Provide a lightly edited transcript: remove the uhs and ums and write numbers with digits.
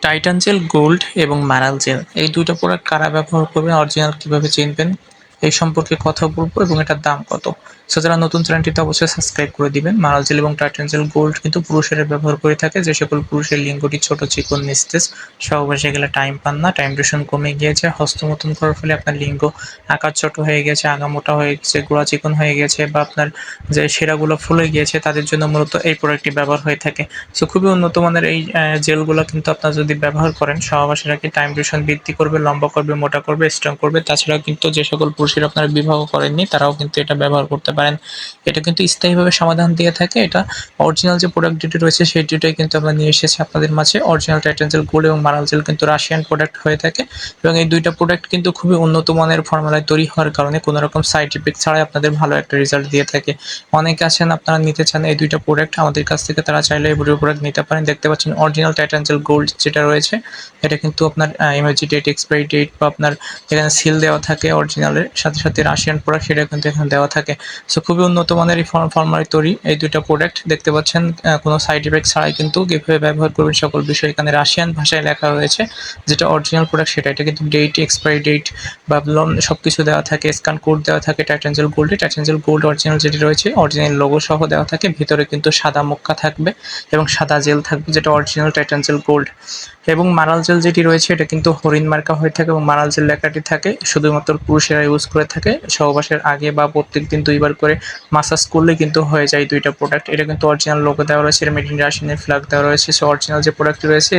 Titan gel gold এবং মারাল jail এই ২ টা প্রোডাক্ট কারা ব্যবহার করবেন, অরিজিনাল কিভাবে চিনবেন এই সম্পর্কে কথা বলবো এবং এটার দাম কত। সো যারা নতুন চ্যানেলটিতে অবশ্যই সাবস্ক্রাইব করে দিবেন। মারাল জেল এবং টাইটান জেল গোল্ড কিন্তু পুরুষেরা ব্যবহার করে থাকে, যে সকল পুরুষের লিঙ্গটি ছোট, চিকন, নিস্তেজ, সহবাসে গেলে টাইম পান না, টাইম ডিউরেশন কমে গিয়েছে, হস্তমৈথুন করার ফলে আপনার লিঙ্গ আকার ছোট হয়ে গেছে, আগা মোটা হয়ে গেছে, গোড়া চিকন হয়ে গেছে বা আপনার যে শিরাগুলো ফুলে গিয়েছে, তাদের জন্য মূলত এই প্রোডাক্টটি ব্যবহার হয়ে থাকে। সো খুবই উন্নত মানের এই জেলগুলো কিন্তু আপনারা যদি ব্যবহার করেন, সহবাসীরা কি টাইম ডিউরেশন বৃদ্ধি করবে, লম্বা করবে, মোটা করবে, স্ট্রং করবে। তাছাড়াও কিন্তু যে সকল পুরুষেরা আপনারা বিবাহ করেননি তারাও কিন্তু এটা ব্যবহার করতে পারেন। এটা কিন্তু স্থায়ীভাবে সমাধান দিয়ে থাকে। এটা অরিজিনাল যে প্রোডাক্ট দুটি রয়েছে সেই দুটোই কিন্তু আমরা নিয়ে এসেছি আপনাদের মাঝে। অরিজিনাল টাইটান জেল গোল্ড এবং মারাল জেল কিন্তু রাশিয়ান প্রোডাক্ট হয়ে থাকে এবং এই দুইটা প্রোডাক্ট কিন্তু খুবই উন্নত মানের ফর্মুলায় তৈরি হওয়ার কারণে কোনো রকম সাইড ইফেক্ট ছাড়াই আপনাদের ভালো একটা রেজাল্ট দিয়ে থাকে। অনেকে আছেন আপনারা নিতে চান এই দুইটা প্রোডাক্ট আমাদের কাছ থেকে, তারা চাইলে এই দুটো প্রোডাক্ট নিতে পারেন। দেখতে পাচ্ছেন অরিজিনাল টাইটান জেল গোল্ড যেটা রয়েছে এটা কিন্তু আপনার এমআরজি ডেট, এক্সপায়ারি ডেট বা আপনার এখানে সিল দেওয়া থাকে অরিজিনালের সাথে সাথে রাশিয়ান প্রোডাক্ট সেটা কিন্তু এখানে দেওয়া থাকে। সো খুবই উন্নত মানের এই ফর্মারে তৈরি এই দুইটা প্রোডাক্ট দেখতে পাচ্ছেন, কোনো সাইড ইফেক্ট ছাড়াই কিন্তু কীভাবে ব্যবহার করবেন সকল বিষয় এখানে রাশিয়ান ভাষায় লেখা রয়েছে। যেটা অরিজিনাল প্রোডাক্ট সেটা, এটা কিন্তু ডেট, এক্সপায়ারি ডেট বা সব কিছু দেওয়া থাকে, স্ক্যান কোড দেওয়া থাকে টাইটান জেল গোল্ডে। টাইটান জেল গোল্ড অরিজিনাল যেটি রয়েছে অরিজিনাল লোগো সহ দেওয়া থাকে, ভিতরে কিন্তু সাদা মুক্কা থাকবে এবং সাদা জেল থাকবে যেটা অরিজিনাল টাইটান জেল গোল্ড। এবং মারাল জেল যেটি রয়েছে এটা কিন্তু হরিণ মার্কা হয়ে থাকে এবং মারাল জেল লেখাটি থাকে, শুধুমাত্র পুরুষেরা ইউজ করে থাকে। সহবাসের আগে বা প্রত্যেকদিন ২ বার করে মাসাজ করলে কিন্তু হয়ে যায় দুইটা প্রোডাক্ট। এটা কিন্তু অরিজিনাল লোগো দেওয়া রয়েছে, এটা মেড ইন রাশিয়ানের ফ্ল্যাগ দেওয়া রয়েছে। সো অরিজিনাল যে প্রোডাক্টটি রয়েছে